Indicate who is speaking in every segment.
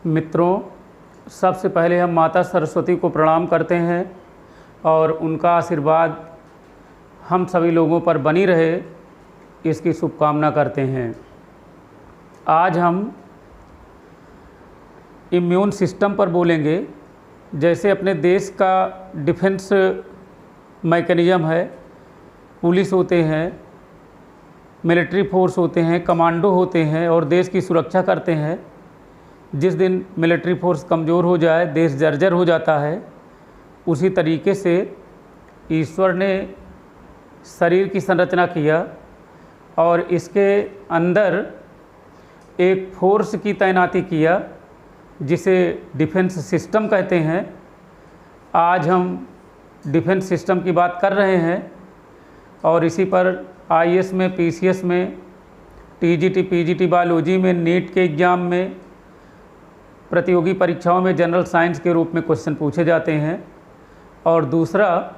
Speaker 1: मित्रों, सबसे पहले हम माता सरस्वती को प्रणाम करते हैं और उनका आशीर्वाद हम सभी लोगों पर बनी रहे, इसकी शुभकामना करते हैं। आज हम इम्यून सिस्टम पर बोलेंगे। जैसे अपने देश का डिफेंस मैकेनिज़्म है, पुलिस होते हैं, मिलिट्री फोर्स होते हैं, कमांडो होते हैं और देश की सुरक्षा करते हैं। जिस दिन मिलिट्री फोर्स कमज़ोर हो जाए, देश जर्जर हो जाता है। उसी तरीके से ईश्वर ने शरीर की संरचना किया और इसके अंदर एक फोर्स की तैनाती किया जिसे डिफेंस सिस्टम कहते हैं। आज हम डिफेंस सिस्टम की बात कर रहे हैं और इसी पर आईएएस में, पीसीएस में, टीजीटी, पीजीटी, बायोलॉजी में, नीट के एग्ज़ाम में, प्रतियोगी परीक्षाओं में जनरल साइंस के रूप में क्वेश्चन पूछे जाते हैं। और दूसरा,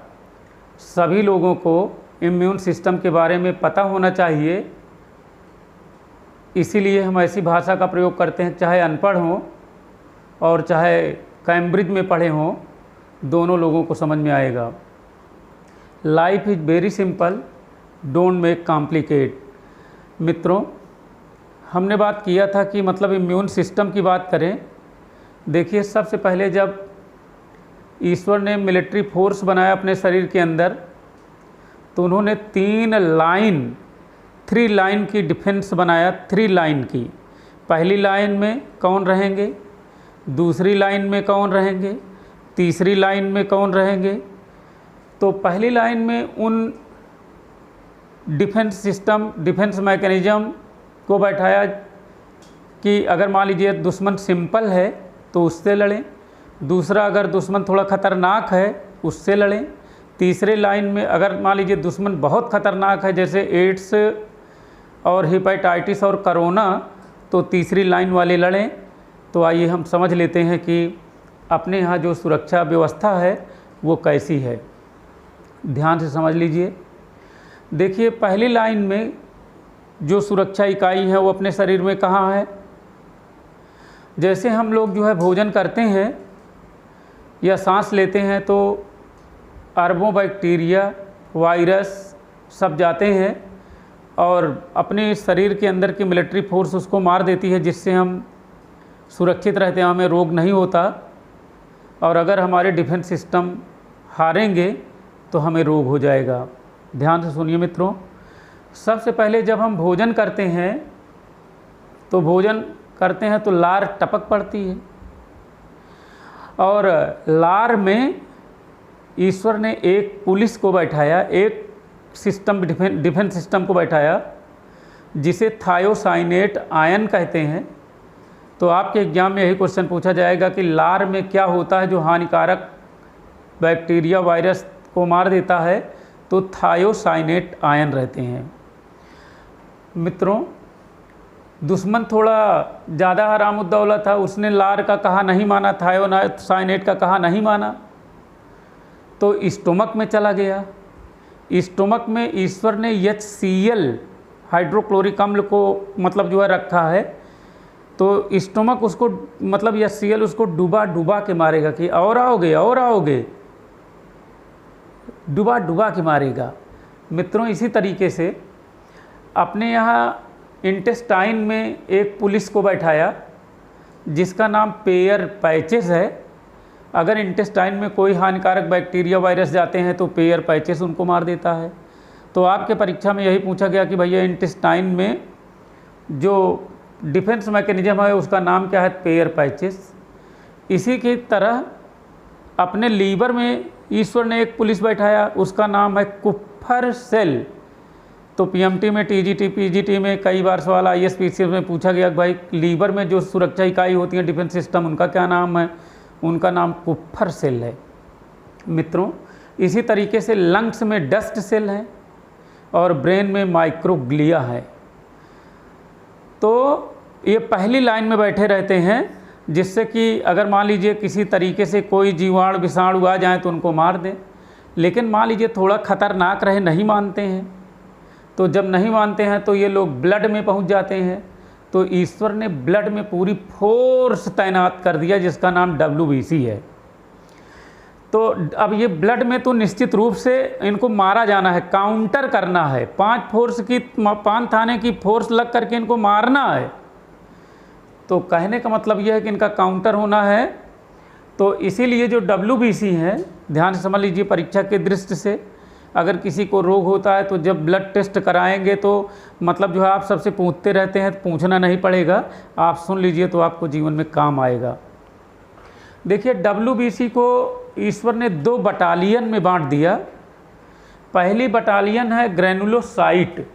Speaker 1: सभी लोगों को इम्यून सिस्टम के बारे में पता होना चाहिए। इसीलिए हम ऐसी भाषा का प्रयोग करते हैं, चाहे अनपढ़ हों और चाहे कैम्ब्रिज में पढ़े हों, दोनों लोगों को समझ में आएगा। Life is very simple, don't make complicate. मित्रों, हमने बात किया था कि मतलब इम्यून सिस्टम की बात करें। देखिए, सबसे पहले जब ईश्वर ने मिलिट्री फोर्स बनाया अपने शरीर के अंदर, तो उन्होंने 3 लाइन की डिफेंस बनाया। 3 लाइन की। पहली लाइन में कौन रहेंगे, दूसरी लाइन में कौन रहेंगे, तीसरी लाइन में कौन रहेंगे। तो पहली लाइन में उन डिफेंस सिस्टम, डिफेंस मैकेनिज़्म को बैठाया कि अगर मान लीजिए दुश्मन सिंपल है तो उससे लड़ें, दूसरा अगर दुश्मन थोड़ा ख़तरनाक है उससे लड़ें, तीसरे लाइन में अगर मान लीजिए दुश्मन बहुत ख़तरनाक है जैसे एड्स और हेपेटाइटिस और कोरोना, तो तीसरी लाइन वाले लड़ें। तो आइए हम समझ लेते हैं कि अपने यहाँ जो सुरक्षा व्यवस्था है वो कैसी है। ध्यान से समझ लीजिए। देखिए, पहली लाइन में जो सुरक्षा इकाई है वो अपने शरीर में कहाँ है। जैसे हम लोग जो है भोजन करते हैं या सांस लेते हैं तो अरबों बैक्टीरिया, वायरस सब जाते हैं और अपने शरीर के अंदर की मिलिट्री फोर्स उसको मार देती है, जिससे हम सुरक्षित रहते हैं, हमें रोग नहीं होता। और अगर हमारे डिफेंस सिस्टम हारेंगे तो हमें रोग हो जाएगा। ध्यान से सुनिए मित्रों। सबसे पहले जब हम भोजन करते हैं तो लार टपक पड़ती है और लार में ईश्वर ने एक पुलिस को बैठाया, एक सिस्टम, डिफेंस सिस्टम को बैठाया जिसे थायोसाइनेट आयन कहते हैं। तो आपके एग्जाम में यही क्वेश्चन पूछा जाएगा कि लार में क्या होता है जो हानिकारक बैक्टीरिया, वायरस को मार देता है। तो थायोसाइनेट आयन रहते हैं। मित्रों, दुश्मन थोड़ा ज़्यादा हरामुद्दौला था, उसने लार का कहा नहीं माना, थायोसाइनेट का कहा नहीं माना, तो स्टोमक में चला गया। स्टोमक में ईश्वर ने HCl हाइड्रोक्लोरिक अम्ल को मतलब जो है रखा है, तो स्टोमक उसको मतलब HCl उसको डुबा के मारेगा कि और आओगे, डुबा के मारेगा। मित्रों, इसी तरीके से अपने यहाँ इंटेस्टाइन में एक पुलिस को बैठाया जिसका नाम पेयर पैचेस है। अगर इंटेस्टाइन में कोई हानिकारक बैक्टीरिया, वायरस जाते हैं तो पेयर पैचेस उनको मार देता है। तो आपके परीक्षा में यही पूछा गया कि भैया इंटेस्टाइन में जो डिफेंस मैकेनिज़्म है उसका नाम क्या है, पेयर पैचेस। इसी की तरह अपने लीवर में ईश्वर ने एक पुलिस बैठाया, उसका नाम है कुप्फर सेल। तो पीएमटी में, टीजीटी, पीजीटी में कई बार सवाल आईएएस, पीसीएस में पूछा गया कि भाई लीवर में जो सुरक्षा इकाई होती है डिफेंस सिस्टम, उनका क्या नाम है। उनका नाम कुप्फर सेल है। मित्रों, इसी तरीके से लंग्स में डस्ट सेल है और ब्रेन में माइक्रोग्लिया है। तो ये पहली लाइन में बैठे रहते हैं जिससे कि अगर मान लीजिए किसी तरीके से कोई जीवाणु, विषाणु आ जाए तो उनको मार दें। लेकिन मान लीजिए थोड़ा ख़तरनाक रहे, नहीं मानते हैं, तो जब नहीं मानते हैं तो ये लोग ब्लड में पहुंच जाते हैं। तो ईश्वर ने ब्लड में पूरी फोर्स तैनात कर दिया जिसका नाम WBC है। तो अब ये ब्लड में तो निश्चित रूप से इनको मारा जाना है, काउंटर करना है, 5 थाने की फोर्स लग करके इनको मारना है। तो कहने का मतलब यह है कि इनका काउंटर होना है। तो इसीलिए जो WBC है, ध्यान से समझ लीजिए, परीक्षा के दृष्टि से अगर किसी को रोग होता है तो जब ब्लड टेस्ट कराएंगे तो मतलब जो है आप सबसे पूछते रहते हैं, तो पूछना नहीं पड़ेगा, आप सुन लीजिए तो आपको जीवन में काम आएगा। देखिए WBC को ईश्वर ने 2 बटालियन में बांट दिया। पहली बटालियन है ग्रैनुलोसाइट।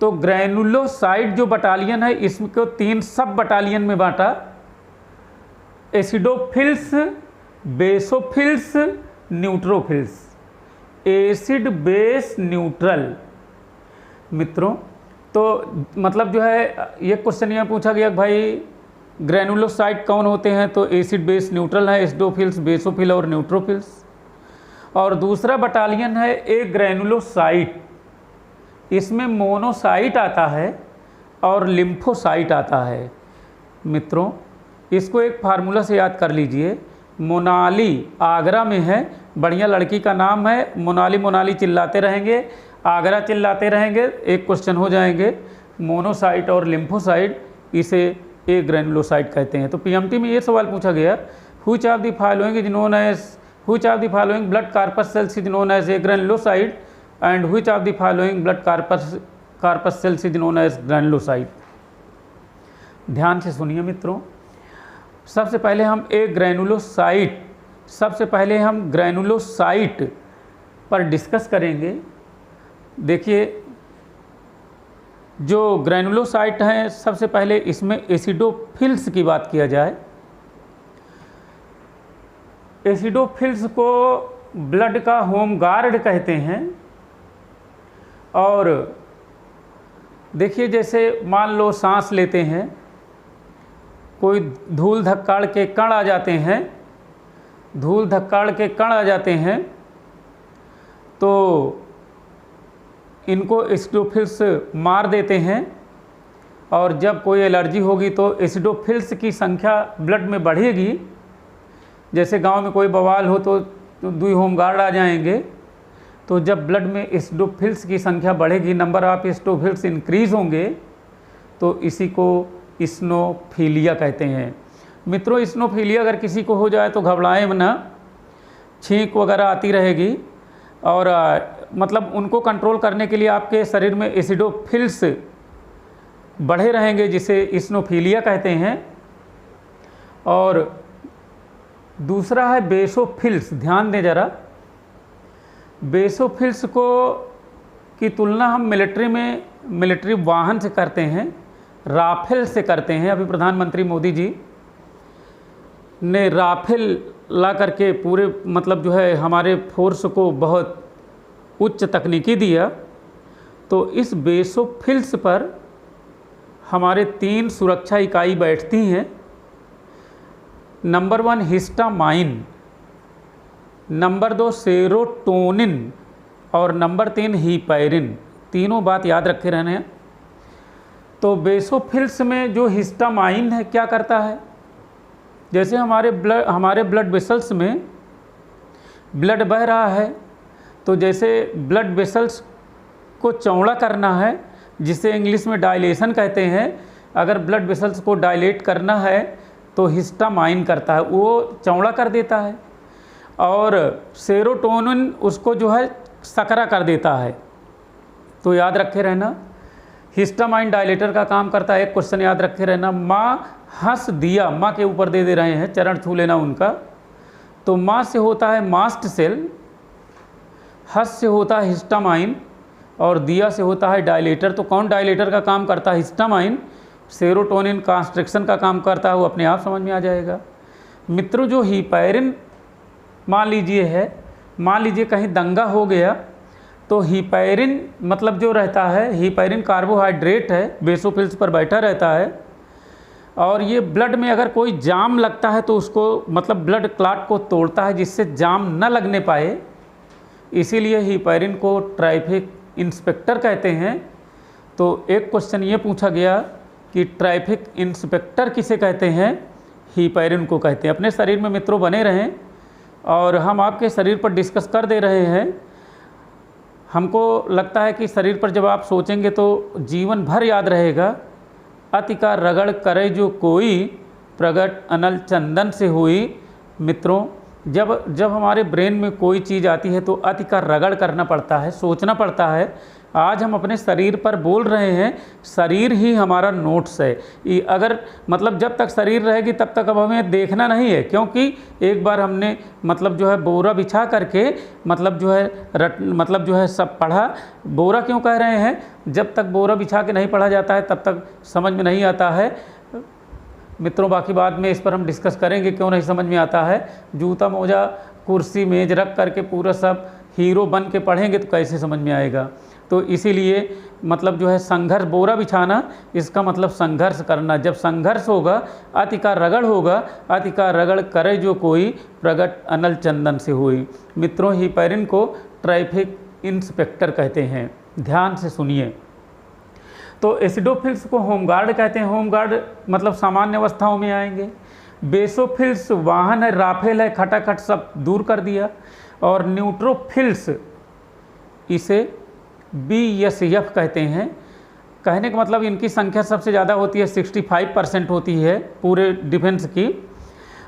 Speaker 1: तो ग्रैनुलोसाइट जो बटालियन है इसको 3 सब बटालियन में बांटा, acidophils, basophils, neutrophils, acid base neutral. मित्रों तो मतलब जो है ये क्वेश्चन यहाँ पूछा गया भाई ग्रैनुलोसाइट कौन होते हैं, तो एसिड बेस न्यूट्रल है, एसिडोफिल्स, बेसोफिल और न्यूट्रोफिल्स। और दूसरा बटालियन है ए ग्रैनुलोसाइट, इसमें मोनोसाइट आता है और लिम्फोसाइट आता है। मित्रों इसको एक फार्मूला से याद कर लीजिए, मोनाली आगरा में है, बढ़िया लड़की का नाम है, मोनाली मोनाली चिल्लाते रहेंगे, आगरा चिल्लाते रहेंगे, एक क्वेश्चन हो जाएंगे। मोनोसाइट और लिम्फोसाइट, इसे ए ग्रैनुलोसाइट कहते हैं। तो PMT में ये सवाल पूछा गया, which of the following is known as, which of the following blood corpus cells is known as a granulocyte and which of the following blood corpus cells is known as granulocyte. ध्यान से सुनिए मित्रों, सबसे पहले हम granulocyte पर discuss करेंगे। देखिए जो ग्रैनुलोसाइट हैं, सबसे पहले इसमें एसिडोफिल्स की बात किया जाए। एसिडोफिल्स को ब्लड का होम गार्ड कहते हैं। और देखिए जैसे मान लो सांस लेते हैं, कोई धूल धक्काड़ के कण आ जाते हैं, तो इनको एसिडोफिल्स मार देते हैं। और जब कोई एलर्जी होगी तो एसिडोफिल्स की संख्या ब्लड में बढ़ेगी। जैसे गांव में कोई बवाल हो तो 2 होमगार्ड आ जाएंगे। तो जब ब्लड में एसिडोफिल्स की संख्या बढ़ेगी, नंबर ऑफ एसिडोफिल्स इंक्रीज होंगे, तो इसी को इस्नोफीलिया कहते हैं। मित्रों इस्नोफीलिया अगर किसी को हो जाए तो घबराएं ना, छींक वगैरह आती रहेगी और मतलब उनको कंट्रोल करने के लिए आपके शरीर में एसिडोफिल्स बढ़े रहेंगे, जिसे इस्नोफीलिया कहते हैं। और दूसरा है बेसोफिल्स। ध्यान दें ज़रा, बेसोफिल्स को की तुलना हम मिलिट्री वाहन से करते हैं, राफेल से करते हैं। अभी प्रधानमंत्री मोदी जी ने राफेल ला करके पूरे मतलब जो है हमारे फोर्स को बहुत उच्च तकनीकी दिया। तो इस बेसोफिल्स पर हमारे 3 सुरक्षा इकाई बैठती हैं। नंबर 1 हिस्टामाइन, नंबर 2 सेरोटोनिन और नंबर 3 हीपैरिन। तीनों बात याद रखे रहने हैं। तो बेसोफिल्स में जो हिस्टामाइन है क्या करता है, जैसे हमारे ब्लड वेसल्स में ब्लड बह रहा है, तो जैसे ब्लड वेसल्स को चौड़ा करना है, जिसे इंग्लिश में डायलेशन कहते हैं। अगर ब्लड वेसल्स को डायलेट करना है तो हिस्टामाइन करता है, वो चौड़ा कर देता है। और सेरोटोनिन उसको जो है सकरा कर देता है। तो याद रखे रहना, हिस्टामाइन डायलेटर का काम करता है। एक क्वेश्चन याद रखे रहना, माँ हंस दिया, माँ के ऊपर दे रहे हैं, चरण छू लेना उनका। तो माँ से होता है मास्ट सेल, हंस से होता है हिस्टामाइन और दिया से होता है डायलेटर। तो कौन डायलेटर का काम करता है? हिस्टामाइन। सेरोटोनिन कॉन्स्ट्रिक्शन का काम करता है, वो अपने आप समझ में आ जाएगा। मित्रों जो हीपैरिन मान लीजिए कहीं दंगा हो गया, तो हीपैरिन मतलब जो रहता है, हीपैरिन कार्बोहाइड्रेट है, बेसोफिल्स पर बैठा रहता है। और ये ब्लड में अगर कोई जाम लगता है तो उसको मतलब ब्लड क्लॉट को तोड़ता है, जिससे जाम न लगने पाए। इसीलिए हीपैरिन को ट्रैफिक इंस्पेक्टर कहते हैं। तो एक क्वेश्चन ये पूछा गया कि ट्रैफिक इंस्पेक्टर किसे कहते हैं? हीपैरिन को कहते हैं। अपने शरीर में मित्रों बने रहें और हम आपके शरीर पर डिस्कस कर दे रहे हैं। हमको लगता है कि शरीर पर जब आप सोचेंगे तो जीवन भर याद रहेगा। अति का रगड़ करे जो कोई, प्रगट अनल चंदन से हुई। मित्रों, जब हमारे ब्रेन में कोई चीज़ आती है तो अति का रगड़ करना पड़ता है, सोचना पड़ता है। आज हम अपने शरीर पर बोल रहे हैं, शरीर ही हमारा नोट्स है। अगर मतलब जब तक शरीर रहेगी तब तक अब हमें देखना नहीं है, क्योंकि एक बार हमने मतलब जो है बोरा बिछा करके मतलब जो है सब पढ़ा। बोरा क्यों कह रहे हैं? जब तक बोरा बिछा के नहीं पढ़ा जाता है तब तक समझ में नहीं आता है। मित्रों, बाकी बाद में इस पर हम डिस्कस करेंगे क्यों नहीं समझ में आता है। जूता मोजा कुर्सी मेज रख करके पूरा सब हीरो बन के पढ़ेंगे तो कैसे समझ में आएगा। तो इसीलिए मतलब जो है संघर्ष, बोरा बिछाना इसका मतलब संघर्ष करना। जब संघर्ष होगा, अति का रगड़ होगा, अति का रगड़ करे जो कोई, प्रगट अनल चंदन से हुई। मित्रों, हीपैरिन को ट्रैफिक इंस्पेक्टर कहते हैं। ध्यान से सुनिए। तो एसिडोफिल्स को होमगार्ड कहते हैं। होमगार्ड मतलब सामान्य अवस्थाओं में आएंगे। बेसोफिल्स वाहन है, राफेल है, खटाखट सब दूर कर दिया। और न्यूट्रोफिल्स इसे BSF कहते हैं। कहने का मतलब इनकी संख्या सबसे ज़्यादा होती है, 65% होती है पूरे डिफेंस की।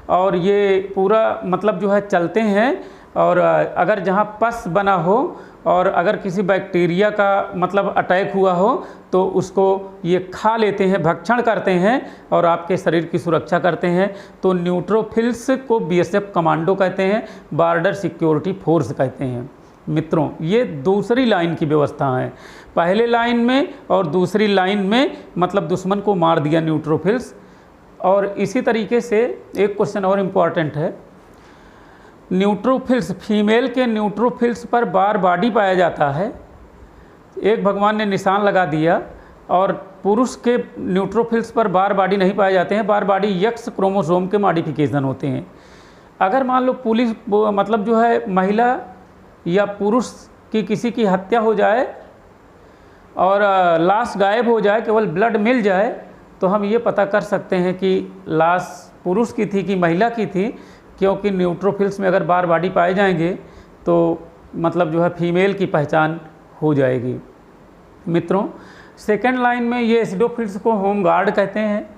Speaker 1: और ये पूरा मतलब जो है चलते हैं। और अगर जहाँ पस बना हो और अगर किसी बैक्टीरिया का मतलब अटैक हुआ हो तो उसको ये खा लेते हैं, भक्षण करते हैं और आपके शरीर की सुरक्षा करते हैं। तो न्यूट्रोफिल्स को BSF कमांडो कहते हैं, बॉर्डर सिक्योरिटी फोर्स कहते हैं। मित्रों, ये दूसरी लाइन की व्यवस्था है। पहले लाइन में और दूसरी लाइन में मतलब दुश्मन को मार दिया न्यूट्रोफिल्स। और इसी तरीके से एक क्वेश्चन और इम्पॉर्टेंट है। न्यूट्रोफिल्स, फीमेल के न्यूट्रोफिल्स पर बार बॉडी पाया जाता है। एक भगवान ने निशान लगा दिया। और पुरुष के न्यूट्रोफिल्स पर बार बॉडी नहीं पाए जाते हैं। बार बॉडी X क्रोमोसोम के मॉडिफिकेशन होते हैं। अगर मान लो पुलिस मतलब जो है महिला या पुरुष की किसी की हत्या हो जाए और लाश गायब हो जाए, केवल ब्लड मिल जाए, तो हम ये पता कर सकते हैं कि लाश पुरुष की थी कि महिला की थी, क्योंकि न्यूट्रोफिल्स में अगर बार बॉडी पाए जाएंगे तो मतलब जो है फीमेल की पहचान हो जाएगी। मित्रों, सेकेंड लाइन में ये एसिडोफिल्स को होमगार्ड कहते हैं,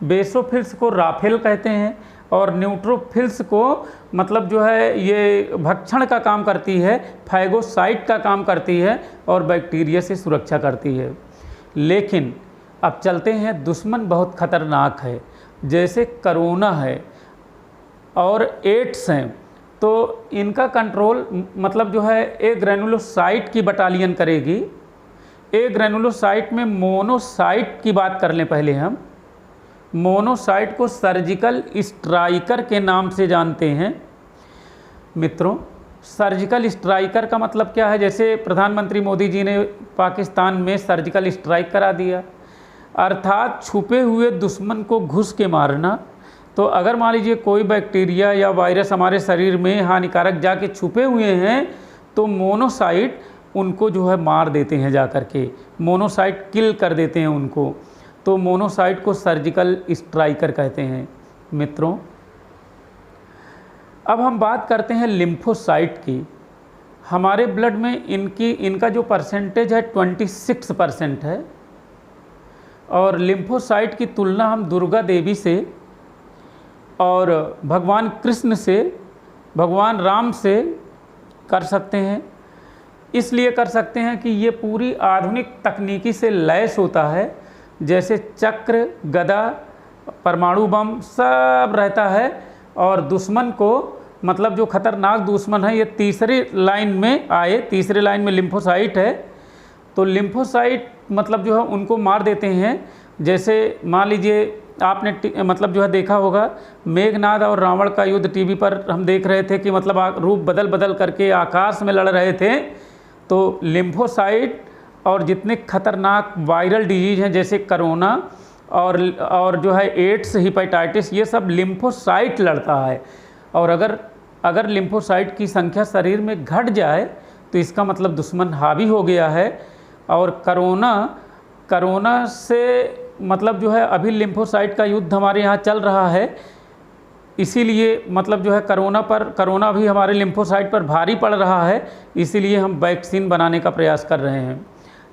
Speaker 1: बेसोफिल्स को राफेल कहते हैं और न्यूट्रोफिल्स को मतलब जो है ये भक्षण का काम करती है, फैगोसाइट का काम करती है और बैक्टीरिया से सुरक्षा करती है। लेकिन अब चलते हैं, दुश्मन बहुत खतरनाक है, जैसे कोरोना है और एड्स हैं, तो इनका कंट्रोल मतलब जो है ए ग्रेनुलोसाइट की बटालियन करेगी। ए ग्रेनुलोसाइट में मोनोसाइट की बात कर लें पहले हम। मोनोसाइट को सर्जिकल स्ट्राइकर के नाम से जानते हैं। मित्रों, सर्जिकल स्ट्राइकर का मतलब क्या है? जैसे प्रधानमंत्री मोदी जी ने पाकिस्तान में सर्जिकल स्ट्राइक करा दिया, अर्थात छुपे हुए दुश्मन को घुस के मारना। तो अगर मान लीजिए कोई बैक्टीरिया या वायरस हमारे शरीर में हानिकारक जाके छुपे हुए हैं तो मोनोसाइट उनको जो है मार देते हैं, जा कर के मोनोसाइट किल कर देते हैं उनको। तो मोनोसाइट को सर्जिकल स्ट्राइकर कहते हैं। मित्रों, अब हम बात करते हैं लिम्फोसाइट की। हमारे ब्लड में इनका जो परसेंटेज है 26% है। और लिम्फोसाइट की तुलना हम दुर्गा देवी से और भगवान कृष्ण से, भगवान राम से कर सकते हैं। इसलिए कर सकते हैं कि ये पूरी आधुनिक तकनीकी से लैस होता है, जैसे चक्र, गदा, परमाणु बम सब रहता है। और दुश्मन को मतलब जो खतरनाक दुश्मन है ये तीसरी लाइन में आए, तीसरी लाइन में लिम्फोसाइट है। तो लिम्फोसाइट मतलब जो है उनको मार देते हैं। जैसे मान लीजिए आपने मतलब जो है देखा होगा, मेघनाद और रावण का युद्ध टीवी पर हम देख रहे थे कि मतलब रूप बदल बदल करके आकाश में लड़ रहे थे। तो लिम्फोसाइट और जितने खतरनाक वायरल डिजीज हैं जैसे कोरोना और जो है एड्स, हेपेटाइटिस, ये सब लिम्फोसाइट लड़ता है। और अगर लिम्फोसाइट की संख्या शरीर में घट जाए तो इसका मतलब दुश्मन हावी हो गया है। और कोरोना कोरोना से मतलब जो है अभी लिम्फोसाइट का युद्ध हमारे यहाँ चल रहा है, इसीलिए मतलब जो है कोरोना भी हमारे लिम्फोसाइट पर भारी पड़ रहा है, इसीलिए हम वैक्सीन बनाने का प्रयास कर रहे हैं।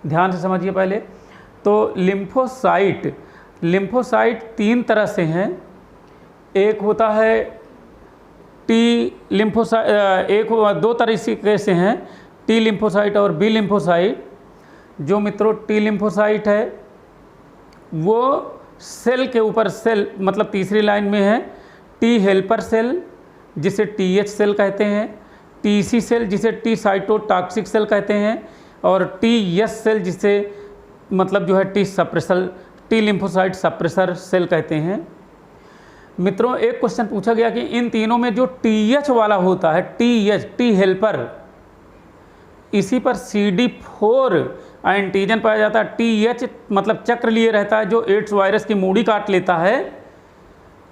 Speaker 1: ध्यान से समझिए पहले। तो लिम्फोसाइट 3 तरह से हैं। एक होता है टी लिम्फोसाइट, 2 तरीके से हैं, टी लिम्फोसाइट और बी लिम्फोसाइट। जो मित्रों टी लिम्फोसाइट है वो सेल के ऊपर सेल मतलब तीसरी लाइन में है, टी हेल्पर सेल जिसे टीएच सेल कहते हैं, टीसी सेल जिसे टी साइटोटॉक्सिक सेल कहते हैं, और टीएस सेल जिसे मतलब जो है टी लिम्फोसाइट सप्रेसर सेल कहते हैं। मित्रों एक क्वेश्चन पूछा गया कि इन तीनों में जो टीएच वाला होता है, टी हेल्पर, इसी पर CD4 एंटीजन पाया जाता है। टीएच मतलब चक्र लिए रहता है, जो एड्स वायरस की मूड़ी काट लेता है।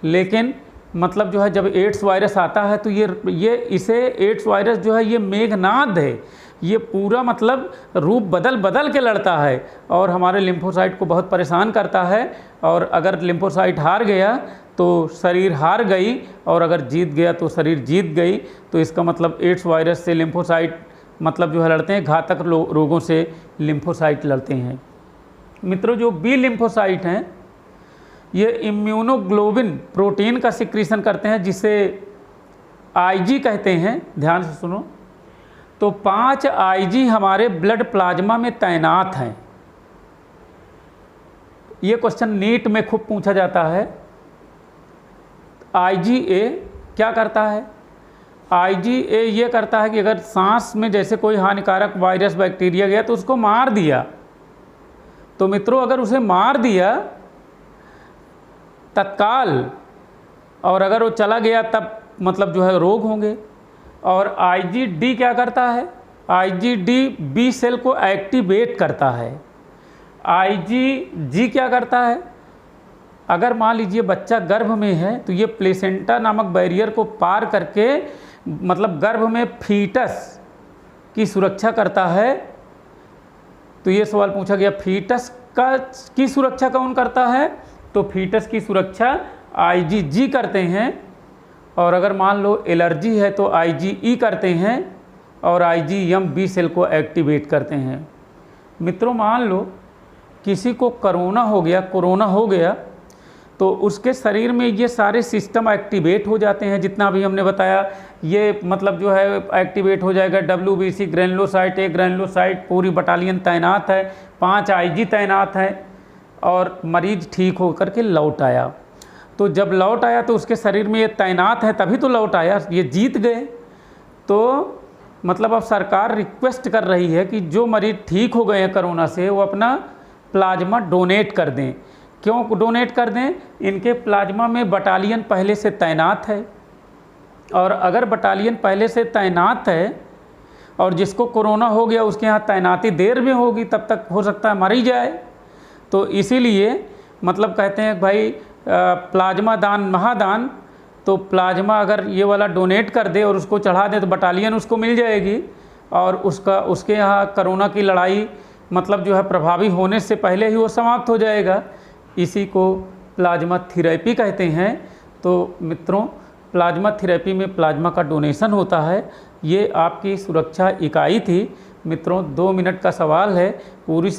Speaker 1: लेकिन मतलब जो है जब एड्स वायरस आता है तो ये इसे एड्स वायरस जो है ये मेघनाद है, ये पूरा मतलब रूप बदल के लड़ता है और हमारे लिम्फोसाइट को बहुत परेशान करता है। और अगर लिम्फोसाइट हार गया तो शरीर हार गई, और अगर जीत गया तो शरीर जीत गई। तो इसका मतलब एड्स वायरस से लिम्फोसाइट मतलब जो है लड़ते हैं, घातक रोगों से लिम्फोसाइट लड़ते हैं। मित्रों जो बी लिम्फोसाइट हैं ये इम्यूनोग्लोबिन प्रोटीन का सिक्रीशन करते हैं, जिसे IG कहते हैं। ध्यान से सुनो। तो 5 IG हमारे ब्लड प्लाज्मा में तैनात हैं। ये क्वेश्चन नीट में खूब पूछा जाता है। IgA क्या करता है? IgA ये करता है कि अगर सांस में जैसे कोई हानिकारक वायरस बैक्टीरिया गया तो उसको मार दिया, तो मित्रों अगर उसे मार दिया तत्काल, और अगर वो चला गया तब मतलब जो है रोग होंगे। और IgD क्या करता है? IgD बी सेल को एक्टिवेट करता है। IgG क्या करता है? अगर मान लीजिए बच्चा गर्भ में है तो ये प्लेसेंटा नामक बैरियर को पार करके मतलब गर्भ में फीटस की सुरक्षा करता है। तो ये सवाल पूछा गया फीटस की सुरक्षा कौन करता है? तो फीटस की सुरक्षा IgG करते हैं। और अगर मान लो एलर्जी है तो IgE करते हैं, और IgM बी सेल को एक्टिवेट करते हैं। मित्रों मान लो किसी को कोरोना हो गया तो उसके शरीर में ये सारे सिस्टम एक्टिवेट हो जाते हैं, जितना भी हमने बताया ये मतलब जो है एक्टिवेट हो जाएगा। WBC ग्रैनुलोसाइट, एक ग्रैनुलोसाइट पूरी बटालियन तैनात है, 5 IG तैनात है, और मरीज ठीक होकर के लौट आया। तो जब लौट आया तो उसके शरीर में ये तैनात है, तभी तो लौट आया, ये जीत गए। तो मतलब अब सरकार रिक्वेस्ट कर रही है कि जो मरीज ठीक हो गए हैं कोरोना से वो अपना प्लाज्मा डोनेट कर दें। क्यों डोनेट कर दें? इनके प्लाज्मा में बटालियन पहले से तैनात है, और अगर बटालियन पहले से तैनात है और जिसको कोरोना हो गया उसके यहाँ तैनाती देर में होगी, तब तक हो सकता है मर ही जाए। तो इसीलिए मतलब कहते हैं भाई प्लाज्मा दान महादान। तो प्लाज्मा अगर ये वाला डोनेट कर दे और उसको चढ़ा दे तो बटालियन उसको मिल जाएगी, और उसके यहाँ कोरोना की लड़ाई मतलब जो है प्रभावी होने से पहले ही वो समाप्त हो जाएगा। इसी को प्लाज्मा थेरेपी कहते हैं। तो मित्रों प्लाज्मा थेरेपी में प्लाज्मा का डोनेशन होता है। ये आपकी सुरक्षा इकाई थी। मित्रों 2 मिनट का सवाल है, पूरी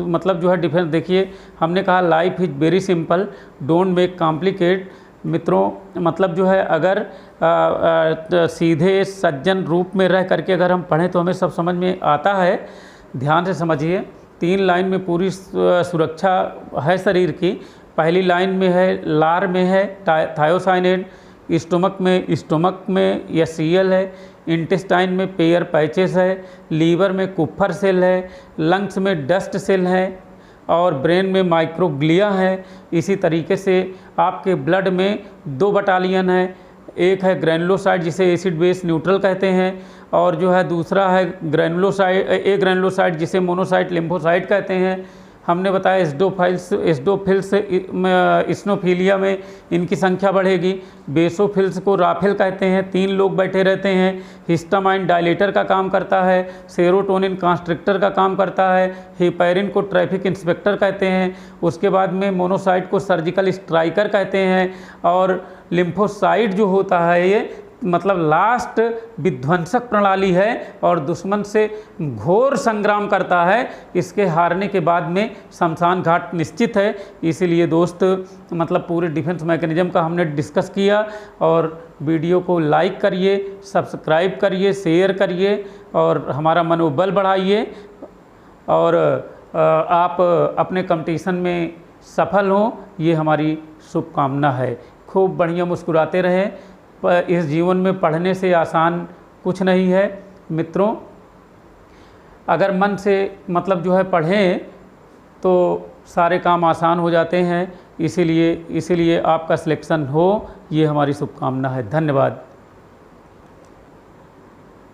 Speaker 1: मतलब जो है डिफेंस देखिए। हमने कहा life is very simple, don't make complicate. मित्रों मतलब जो है अगर सीधे सज्जन रूप में रह करके अगर हम पढ़ें तो हमें सब समझ में आता है। ध्यान से समझिए, 3 लाइन में पूरी सुरक्षा है शरीर की। पहली लाइन में है लार में है थायोसाइनेट, स्टोमक में HCl है, इंटेस्टाइन में पेयर पैचेस है, लीवर में कुफर सेल है, लंग्स में डस्ट सेल है, और ब्रेन में माइक्रोग्लिया है। इसी तरीके से आपके ब्लड में 2 बटालियन है, एक है ग्रैनुलोसाइट जिसे एसिड बेस न्यूट्रल कहते हैं, और जो है दूसरा है ग्रैनुलोसाइट जिसे मोनोसाइट लिम्फोसाइट कहते हैं, हमने बताया एसिडोफिल्स इस्नोफिलिया में इनकी संख्या बढ़ेगी। बेसोफिल्स को राफेल कहते हैं, 3 लोग बैठे रहते हैं। हिस्टामाइन डायलेटर का काम करता है, सेरोटोनिन कंस्ट्रिक्टर का काम करता है, हेपेरिन को ट्रैफिक इंस्पेक्टर कहते हैं, उसके बाद में मोनोसाइट को सर्जिकल स्ट्राइकर कहते हैं, और लिम्फोसाइट जो होता है ये मतलब लास्ट विध्वंसक प्रणाली है और दुश्मन से घोर संग्राम करता है। इसके हारने के बाद में शमशान घाट निश्चित है। इसीलिए दोस्त मतलब पूरे डिफेंस मैकेनिज्म का हमने डिस्कस किया। और वीडियो को लाइक करिए, सब्सक्राइब करिए, शेयर करिए और हमारा मनोबल बढ़ाइए, और आप अपने कंपटीशन में सफल हों, ये हमारी शुभकामना है। खूब बढ़िया मुस्कुराते रहें। इस जीवन में पढ़ने से आसान कुछ नहीं है मित्रों। अगर मन से मतलब जो है पढ़ें तो सारे काम आसान हो जाते हैं। इसीलिए आपका सिलेक्शन हो, ये हमारी शुभकामना है। धन्यवाद।